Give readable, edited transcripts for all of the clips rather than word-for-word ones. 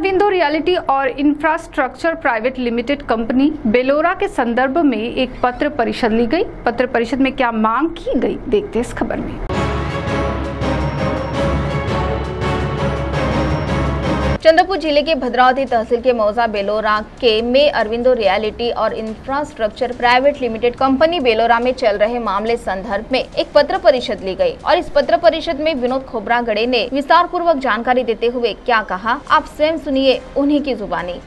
Aurobindo realty और infrastructure private limited company Belora के संदर्भ में एक पत्र परिषद ली गई। पत्र परिषद में क्या मांग की गई, देखते हैं इस खबर में। चंद्रपुर जिले के भद्रावती तहसील के मौजा बेलोरा के में अरविंदो रियल्टी और infrastructure private limited company Belora में चल रहे मामले संदर्भ में एक पत्र परिषद ली गई और इस पत्र परिषद में विनोद खोब्रागड़े ने विस्तार पूर्वक जानकारी देते हुए क्या कहा, आप स्वयं सुनिए उन्हीं की जुबानी।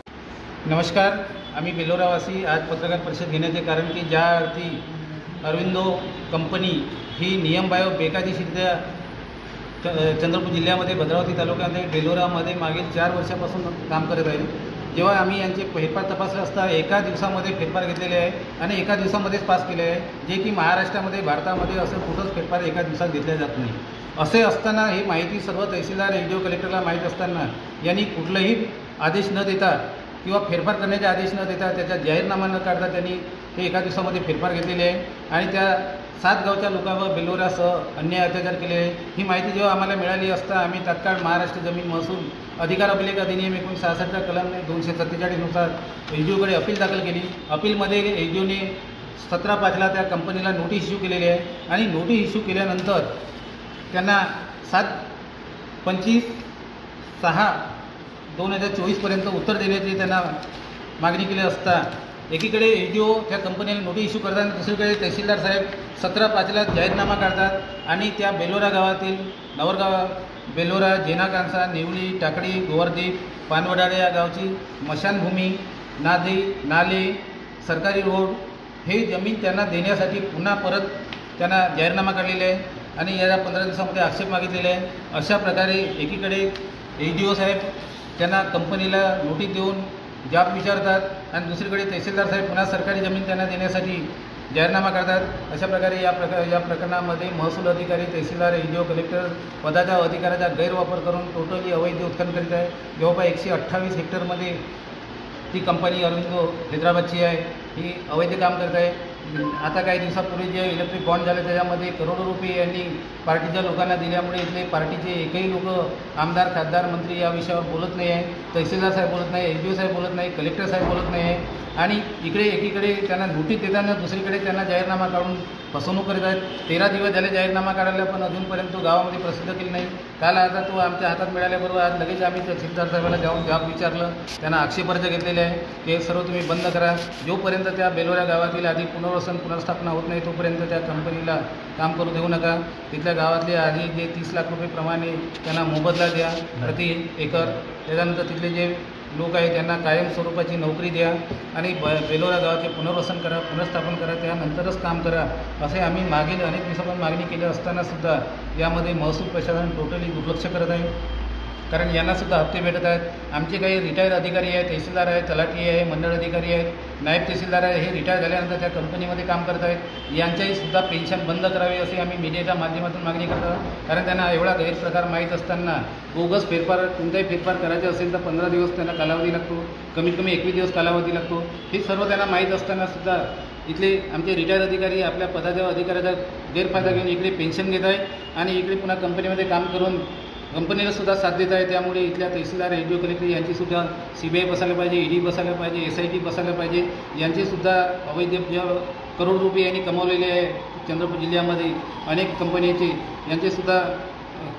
नमस्कार, आम्ही बेलोरावासी आज पत्रकार परिषद घेण्याचे कारण की ज्या अर्थी अरविंदो कंपनी ही नियमबाह्य बेकायदेशीररित्या चंद्रपूर जिल्ह्यामध्ये भद्रावती तालुक्यामध्ये बेलोरामध्ये मागील 4 वर्षापासून काम करत आहे। जेव्हा आम्ही यांचे फेरफार तपासले असता एका दिवसामध्ये फेरफार घेतलेले आहे आणि एका दिवसामध्येच पास केले आहे, जे की महाराष्ट्रामध्ये भारतामध्ये असं कुठंच फेरफार एका दिवसात घेतले जात नाही। असे असताना ही माहिती सर्व तहसीलदार एसडीओ कलेक्टरला माहीत असताना यांनी कुठलाही आदेश न देता किंवा फेरफार करण्याचे आदेश न देता त्याचा जाहीरनामा न काढता त्यांनी ते एका दिवसामध्ये फेरफार घेतलेले आहे आणि त्या 7 गावच्या लोकांवर बेलोरासह अन्याय अत्याचार केले आहे। ही माहिती जेव्हा आम्हाला मिळाली असता आम्ही तात्काळ महाराष्ट्र जमीन महसूल अधिकार अभिलेख अधिनियम 1966 कलम 247 नुसार एसडीओकडे अपील दाखल केली। अपीलमध्ये एसडीओने 17/5 त्या कंपनीला नोटीस इश्यू केलेली आहे आणि नोटीस इश्यू केल्यानंतर त्यांना 7/25/2024 पर्यंत उत्तर देण्याची त्यांना मागणी केली असता एकीकडे एसडीओ त्या कंपनीला नोटीस इश्यू करतात, दुसरीकडे तहसीलदार साहेब 17/5 जाहीरनामा काढतात आणि त्या बेलोरा गावातील नवरगाव, बेलोरा, जेनाकांसा, नेवली, टाकडी, गोवर्दीप, पानवडाळे या गावची मशानभूमी, नाले, सरकारी रोड हे जमीन त्यांना देण्यासाठी पुन्हा परत त्यांना जाहीरनामा काढलेला आहे आणि या 15 दिवसामध्ये आक्षेप मागितलेले आहे। अशा प्रकारे एकीकडे एसडीओ साहेब त्यांना कंपनीला नोटीस देऊन जाब विचारतात आणि दुसरीकडे तहसीलदार साहेब पुन्हा सरकारी जमीन त्यांना देण्यासाठी जाहीरनामा करतात। अशा प्रकारे या प्रकरणामध्ये महसूल अधिकारी, तहसीलदार, एसडीओ कलेक्टर पदाच्या अधिकाराचा गैरवापर करून टोटली अवैध उत्खनन करीत आहे। जवळपास 128 हेक्टरमध्ये ती कंपनी अरविंदो हैदराबादची आहे, ही अवैध काम करत आहे। आता काही दिवसापूर्वी जे इलेक्ट्रिक बॉन्ड झाले त्याच्यामध्ये करोडो रुपये यांनी पार्टीच्या लोकांना दिल्यामुळे इथले पार्टीचे एकही लोक आमदार, खासदार, मंत्री या विषयावर बोलत नाही आहे। तहसीलदार साहेब बोलत नाही, एसडीओ साहेब बोलत नाही, कलेक्टर साहेब बोलत नाही आहे आणि एकीकडे त्यांना नोटीस देताना दुसरीकडे त्यांना जाहीरनामा काढून फसवणूक करीत आहेत। 13 दिवस झाले जाहीरनामा काढायला, पण अजूनपर्यंत तो गावामध्ये प्रसिद्ध केली नाही। काल आता तो आमच्या हातात मिळाल्याबरोबर आज लगेच आम्ही तहसीलदार साहेबांना जाऊन जाब विचारलं, त्यांना आक्षेपार्थ घेतलेले आहे की सर्व तुम्ही बंद करा। जोपर्यंत त्या बेलोरा गावातील आधी पुनर्स्थापना होत नाही तोपर्यंत त्या कंपनीला काम करू देऊ नका। तिथल्या गावातले आधी जे 30 लाख रुपये प्रमाणे त्यांना मोबदला द्या प्रति एकर, त्याच्यानंतर तिथले जे लोक आहेत त्यांना कायम स्वरूपाची नोकरी द्या आणि बेलोरा गावाचे पुनर्वसन करा, पुनर्स्थापन करा, त्यानंतरच काम करा, असे आम्ही मागील अनेक दिवसांपासून मागणी केली असतानासुद्धा यामध्ये महसूल प्रशासन टोटली दुर्लक्ष करत आहे। कारण यांनासुद्धा हप्ते भेटत आहेत। आमचे काही रिटायर अधिकारी आहेत, तहसीलदार आहेत, तलाठी आहे, मंडळ अधिकारी आहेत, नायब तहसीलदार आहे, हे रिटायर झाल्यानंतर त्या कंपनीमध्ये काम करत आहेत। यांच्याहीसुद्धा पेन्शन बंद करावी अशी आम्ही मीडियाच्या माध्यमातून मागणी करतो। कारण त्यांना एवढा गैरप्रकार माहीत असताना बोगस फेरफार, कोणताही फेरफार करायचे असेल तर 15 दिवस त्यांना कालावधी लागतो, कमीत कमी 21 दिवस कालावधी लागतो। हे सर्व त्यांना माहीत असतानासुद्धा इथले आमचे रिटायर अधिकारी आपल्या पदाच्या अधिकाराचा गैरफायदा घेऊन इकडे पेन्शन घेत आहे आणि इकडे पुन्हा कंपनीमध्ये काम करून कंपनीला सुद्धा साथ देत आहे। त्यामुळे इथल्या तहसीलदार, एसडीओ कलेक्टर यांचीसुद्धा CBI बसायला पाहिजे, ED बसायला पाहिजे, SIT बसायला पाहिजे। यांचेसुद्धा अवैध करोड रुपये यांनी कमावलेले आहे चंद्रपूर जिल्ह्यामध्ये अनेक कंपनीचे, यांचेसुद्धा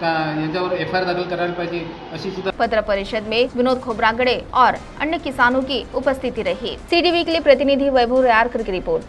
यांच्यावर FIR दाखल करायला पाहिजे अशी सुद्धा। पत्र परिषद में विनोद खोब्रागड़े और अन्य किसानों की उपस्थिति रही। CD वीकली प्रतिनिधि वैभव रायरकर की रिपोर्ट।